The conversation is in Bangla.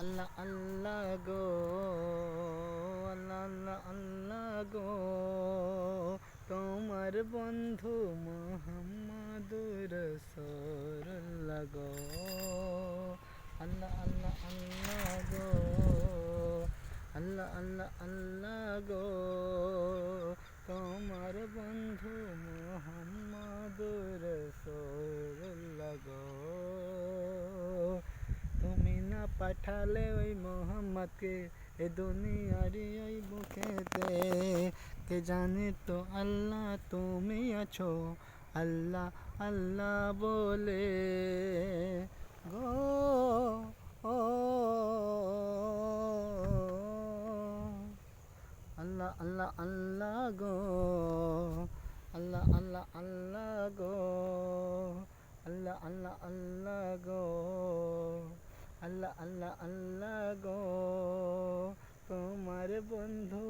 আল্লাহ আল্লাহ গো, আল্লাহ আল্লাহ আল্লাহ গো, তোমার বন্ধু মুহাম্মদুর রাসূলুল্লাহ গো। আল্লাহ আল্লাহ আল্লাহ গো, আল্লাহ আল্লাহ আল্লাহ গো, তোমার বন্ধু মুহাম্মদুর রাসূলুল্লাহ গো। তুমি না পাঠালে ওই মোহাম্মদকে এ দুনিয়ারি ওই বুকেতে, কে জানে তো আল্লাহ তুমি আছো আল্লাহ আল্লাহ বলে গো। ও আল্লাহ আল্লাহ আল্লাহ গো, আল্লাহ আল্লাহ আল্লাহ গো, আল্লাহ আল্লাহ আল্লাহ গো, আল্লাহ আল্লাহ আল্লাহ গো, তোমার বন্ধু